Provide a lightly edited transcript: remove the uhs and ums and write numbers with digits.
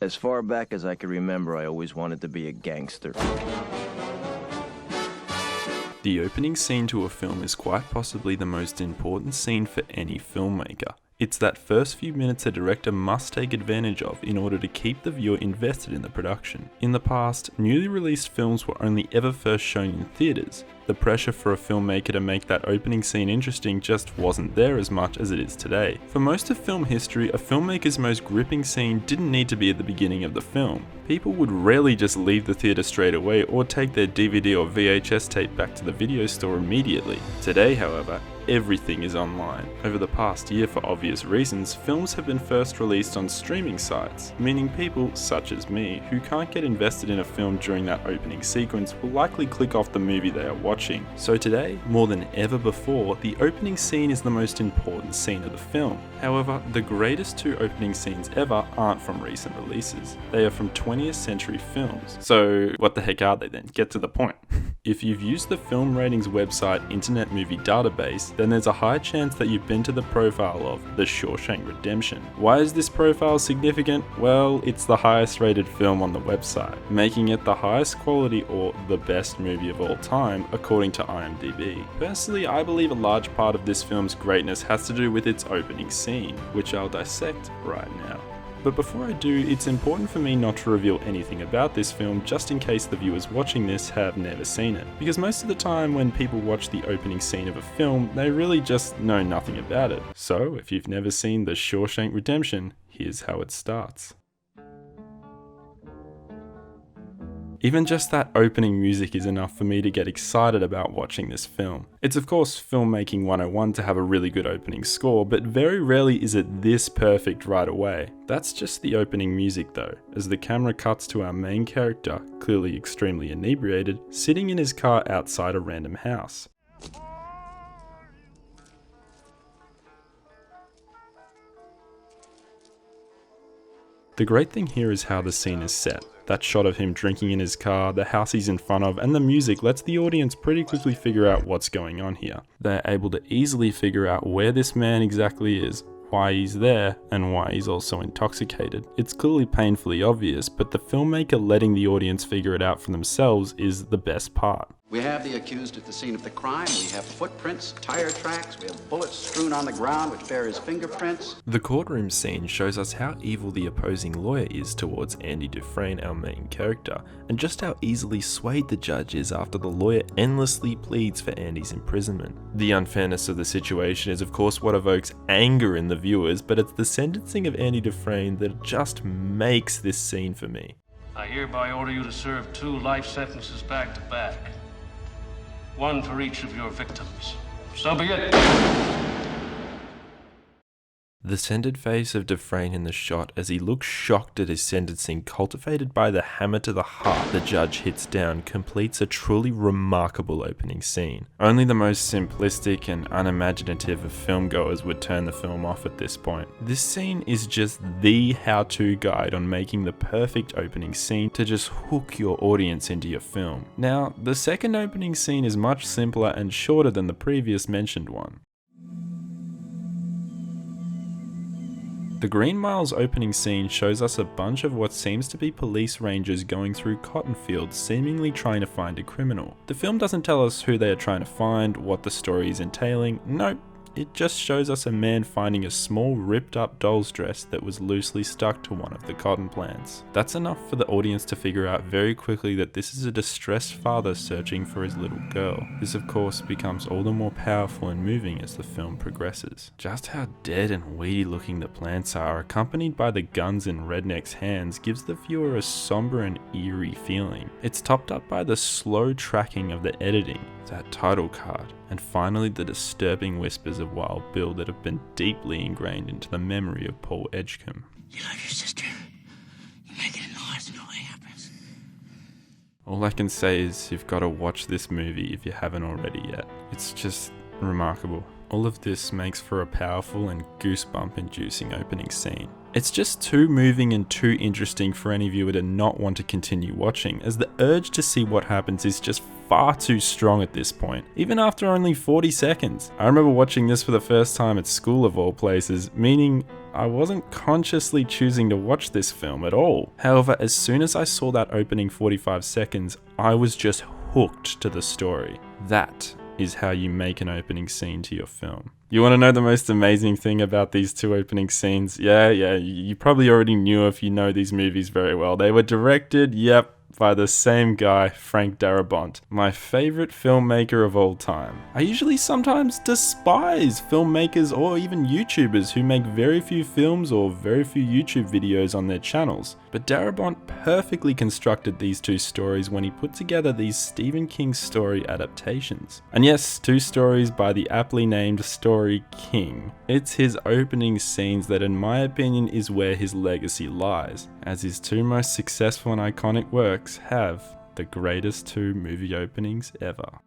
As far back as I can remember, I always wanted to be a gangster. The opening scene to a film is quite possibly the most important scene for any filmmaker. It's that first few minutes a director must take advantage of in order to keep the viewer invested in the production. In the past, newly released films were only ever first shown in theaters. The pressure for a filmmaker to make that opening scene interesting just wasn't there as much as it is today. For most of film history, a filmmaker's most gripping scene didn't need to be at the beginning of the film. People would rarely just leave the theater straight away or take their DVD or VHS tape back to the video store immediately. Today, however, everything is online. Over the past year, for obvious reasons, films have been first released on streaming sites, meaning people, such as me, who can't get invested in a film during that opening sequence will likely click off the movie they are watching. So today, more than ever before, the opening scene is the most important scene of the film. However, the greatest two opening scenes ever aren't from recent releases. They are from 20th century films. So what the heck are they then? Get to the point. If you've used the film ratings website Internet Movie Database, then there's a high chance that you've been to the profile of The Shawshank Redemption. Why is this profile significant? Well, it's the highest rated film on the website, making it the highest quality or the best movie of all time, according to IMDb. Personally, I believe a large part of this film's greatness has to do with its opening scene, which I'll dissect right now. But before I do, it's important for me not to reveal anything about this film just in case the viewers watching this have never seen it. Because most of the time when people watch the opening scene of a film, they really just know nothing about it. So if you've never seen The Shawshank Redemption, here's how it starts. Even just that opening music is enough for me to get excited about watching this film. It's of course filmmaking 101 to have a really good opening score, but very rarely is it this perfect right away. That's just the opening music though, as the camera cuts to our main character, clearly extremely inebriated, sitting in his car outside a random house. The great thing here is how the scene is set. That shot of him drinking in his car, the house he's in front of, and the music lets the audience pretty quickly figure out what's going on here. They're able to easily figure out where this man exactly is, why he's there, and why he's also intoxicated. It's clearly painfully obvious, but the filmmaker letting the audience figure it out for themselves is the best part. We have the accused at the scene of the crime, we have footprints, tire tracks, we have bullets strewn on the ground which bear his fingerprints. The courtroom scene shows us how evil the opposing lawyer is towards Andy Dufresne, our main character, and just how easily swayed the judge is after the lawyer endlessly pleads for Andy's imprisonment. The unfairness of the situation is of course what evokes anger in the viewers, but it's the sentencing of Andy Dufresne that just makes this scene for me. I hereby order you to serve 2 life sentences back to back. 1 for each of your victims. So be it. The scented face of Dufresne in the shot as he looks shocked at his sentencing, cultivated by the hammer to the heart the judge hits down, completes a truly remarkable opening scene. Only the most simplistic and unimaginative of filmgoers would turn the film off at this point. This scene is just the how-to guide on making the perfect opening scene to just hook your audience into your film. Now, the second opening scene is much simpler and shorter than the previous mentioned one. The Green Mile's opening scene shows us a bunch of what seems to be police rangers going through cotton fields seemingly trying to find a criminal. The film doesn't tell us who they are trying to find, what the story is entailing, nope. It just shows us a man finding a small ripped up doll's dress that was loosely stuck to one of the cotton plants. That's enough for the audience to figure out very quickly that this is a distressed father searching for his little girl. This of course becomes all the more powerful and moving as the film progresses. Just how dead and weedy looking the plants are, accompanied by the guns in Redneck's hands, gives the viewer a somber and eerie feeling. It's topped up by the slow tracking of the editing, that title card, and finally the disturbing whispers of Wild Bill that have been deeply ingrained into the memory of Paul Edgecombe. You love your sister. You make it noise and nothing happens. All I can say is you've got to watch this movie if you haven't already yet. It's just remarkable. All of this makes for a powerful and goosebump-inducing opening scene. It's just too moving and too interesting for any viewer to not want to continue watching, as the urge to see what happens is just far too strong at this point, even after only 40 seconds. I remember watching this for the first time at school of all places, meaning I wasn't consciously choosing to watch this film at all. However, as soon as I saw that opening 45 seconds, I was just hooked to the story. That is how you make an opening scene to your film. You want to know the most amazing thing about these two opening scenes? Yeah, you probably already knew if you know these movies very well. They were directed, by the same guy, Frank Darabont, my favorite filmmaker of all time. I usually sometimes despise filmmakers or even YouTubers who make very few films or very few YouTube videos on their channels, but Darabont perfectly constructed these two stories when he put together these Stephen King story adaptations. And yes, two stories by the aptly named Story King. It's his opening scenes that, in my opinion, is where his legacy lies, as his two most successful and iconic works have the greatest two movie openings ever.